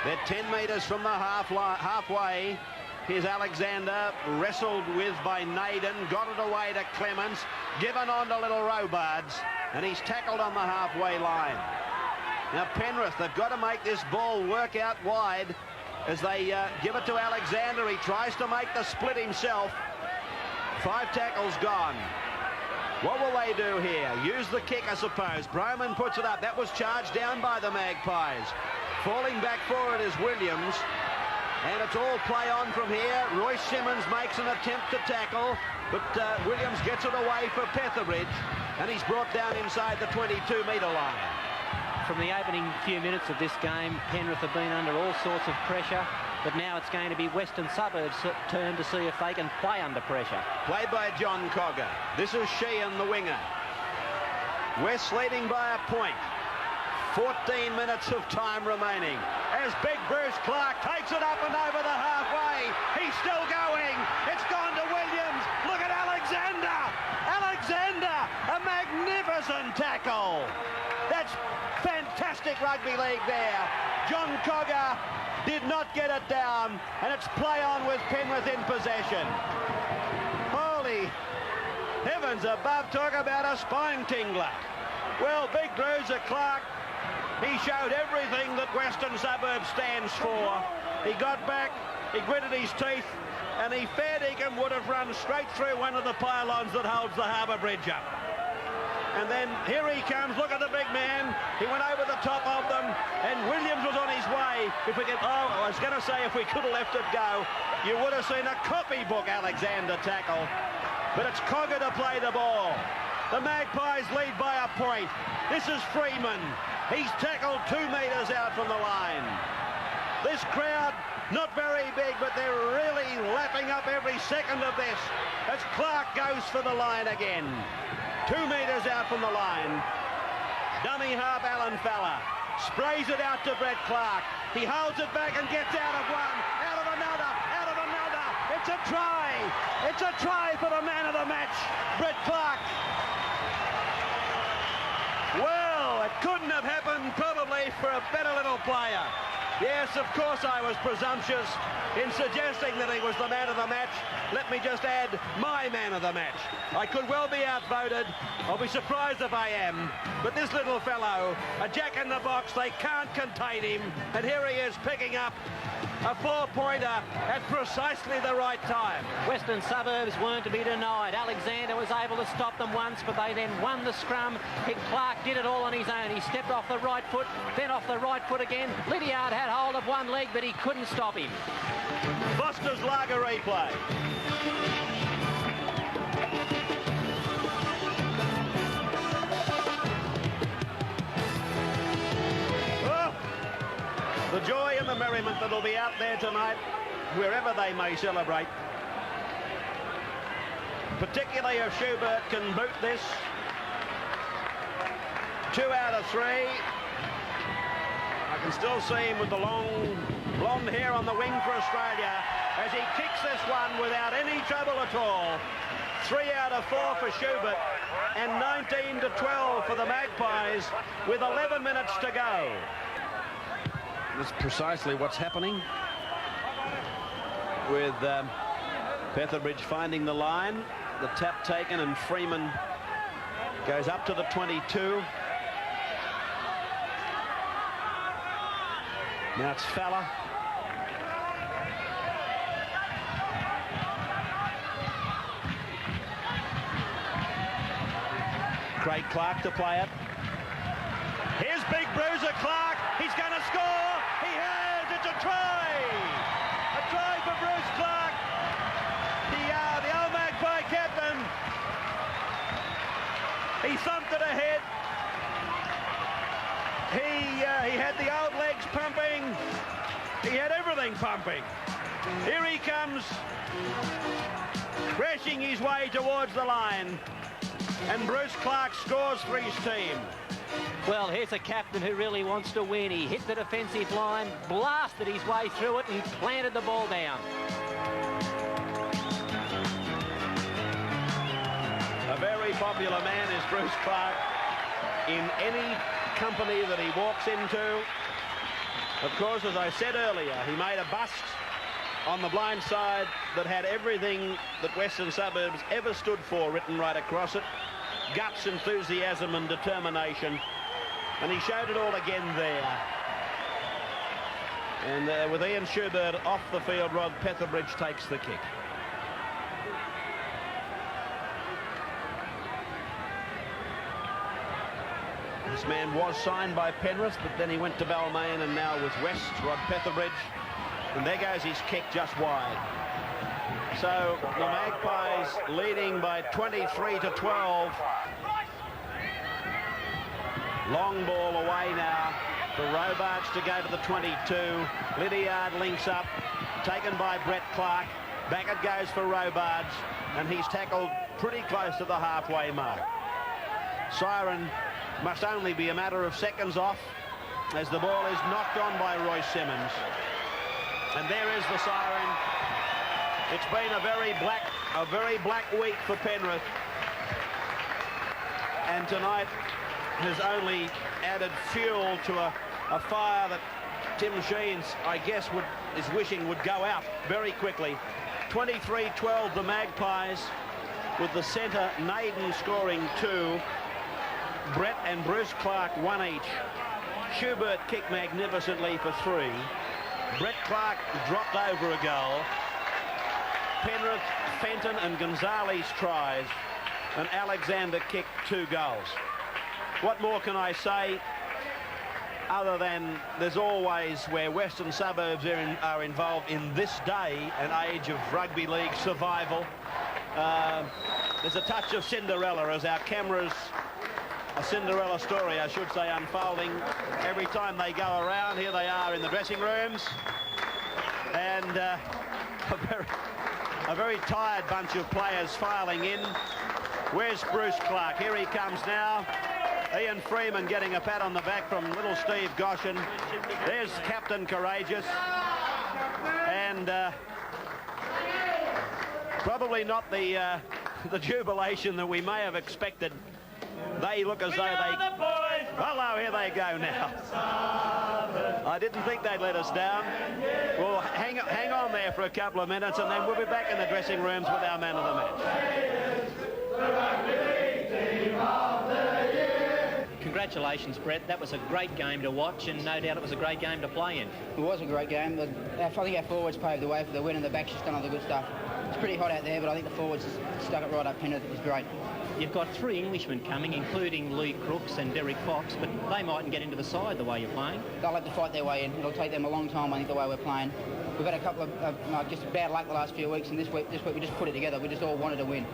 They're 10 metres from the halfway. Here's Alexander, wrestled with by Naden, got it away to Clements, given on to little Robards, and he's tackled on the halfway line. Now Penrith, they've got to make this ball work out wide as they give it to Alexander. He tries to make the split himself. 5 tackles gone. What will they do here? Use the kick, I suppose. Broman puts it up. That was charged down by the Magpies. Falling back for it is Williams. And it's all play on from here. Royce Simmons makes an attempt to tackle, but Williams gets it away for Petherbridge, and he's brought down inside the 22-metre line. From the opening few minutes of this game, Penrith have been under all sorts of pressure, but now it's going to be Western Suburbs' turn to see if they can play under pressure. Played by John Cogger. This is Sheehan, the winger. West leading by a point. 14 minutes of time remaining as big Bruce Clark takes it up and over the halfway. He's still going. It's gone to Williams. Look at Alexander. Alexander, a magnificent tackle. That's fantastic rugby league there. John Cogger did not get it down, and it's play on with Penrith in possession. Holy heavens above, talk about a spine tingler. Well, big Bruiser Clark, he showed everything that Western Suburbs stands for. He got back, he gritted his teeth, and he fair dinkum would have run straight through one of the pylons that holds the harbour bridge up. And then here he comes. Look at the big man. He went over the top of them, and Williams was on his way. If we could, I was going to say if we could have left it go, you would have seen a copybook Alexander tackle. But it's Cogger to play the ball. The Magpies lead by a point. This is Freeman. He's tackled 2 metres out from the line. This crowd, not very big, but they're really lapping up every second of this as Clark goes for the line again. 2 metres out from the line. Dummy half Alan Fowler sprays it out to Brett Clark. He holds it back and gets out of one, out of another, out of another. It's a try. It's a try for the man of the match, Brett Clark. Well, it couldn't have happened probably for a better little player. Yes, of course I was presumptuous in suggesting that he was the man of the match. Let me just add, my man of the match. I could well be outvoted. I'll be surprised if I am. But this little fellow, a jack in the box, they can't contain him. And here he is picking up a 4-pointer at precisely the right time. Western Suburbs weren't to be denied. Alexander was able to stop them once, but they then won the scrum. Clark did it all on his own. He stepped off the right foot, then off the right foot again. Lydiard had hold of one leg, but he couldn't stop him. Foster's Lager replay. The joy and the merriment that'll be out there tonight, wherever they may celebrate. Particularly if Schubert can boot this. 2 out of 3. I can still see him with the long blonde hair on the wing for Australia as he kicks this one without any trouble at all. 3 out of 4 for Schubert and 19 to 12 for the Magpies with 11 minutes to go. That's precisely what's happening with Petherbridge finding the line. The tap taken and Freeman goes up to the 22. Now it's Fowler. Craig Clark to play it. Here's big Bruiser Clark. He's going to score. He has. It's a try. A try for Bruce Clark. The old Magpie captain. He thumped it ahead. He had the old legs pumping. He had everything pumping. Here he comes, crashing his way towards the line. And Bruce Clark scores for his team. Well, here's a captain who really wants to win. He hit the defensive line, blasted his way through it and planted the ball down. A very popular man is Bruce Clark in any company that he walks into. Of course, as I said earlier, he made a bust on the blind side that had everything that Western Suburbs ever stood for written right across it. Guts, enthusiasm and determination. And he showed it all again there. And with Ian Schubert off the field, Rod Petherbridge takes the kick. This man was signed by Penrith, but then he went to Balmain and now with West, Rod Petherbridge. And there goes his kick just wide. So the Magpies leading by 23-12. Long ball away now for Robarts to go to the 22. Lydiard links up, taken by Brett Clark. Back it goes for Robarts, and he's tackled pretty close to the halfway mark. Siren must only be a matter of seconds off as the ball is knocked on by Royce Simmons. And there is the siren. It's been a very black week for Penrith. And tonight has only added fuel to a fire that Tim Sheens, I guess, is wishing would go out very quickly. 23-12 the Magpies, with the centre Naden scoring 2. Brett and Bruce Clark 1 each. Schubert kicked magnificently for 3. Brett Clark dropped over a goal. Penrith, Fenton and Gonzalez tries, and Alexander kicked 2 goals. What more can I say other than there's always, where Western Suburbs are involved in this day and age of rugby league survival, there's a touch of Cinderella as our cameras, a Cinderella story, I should say, unfolding every time they go around. Here they are in the dressing rooms, and a very tired bunch of players filing in. Where's Bruce Clark? Here he comes now. Ian Freeman getting a pat on the back from little Steve Goshen. There's Captain Courageous. And probably not the jubilation that we may have expected. They look as though they... Hello, here they go now. I didn't think they'd let us down. Well, hang on there for a couple of minutes, and then we'll be back in the dressing rooms with our man of the match. Congratulations, Brett. That was a great game to watch, and no doubt it was a great game to play in. It was a great game. I think our forwards paved the way for the win, and the back's just done all the good stuff. It's pretty hot out there, but I think the forwards stuck it right up Penrith. It was great. You've got 3 Englishmen coming, including Lee Crooks and Derek Fox, but they mightn't get into the side the way you're playing. They'll have to fight their way in. It'll take them a long time, I think, the way we're playing. We've had a couple of just bad luck the last few weeks, and this week we just put it together. We just all wanted to win.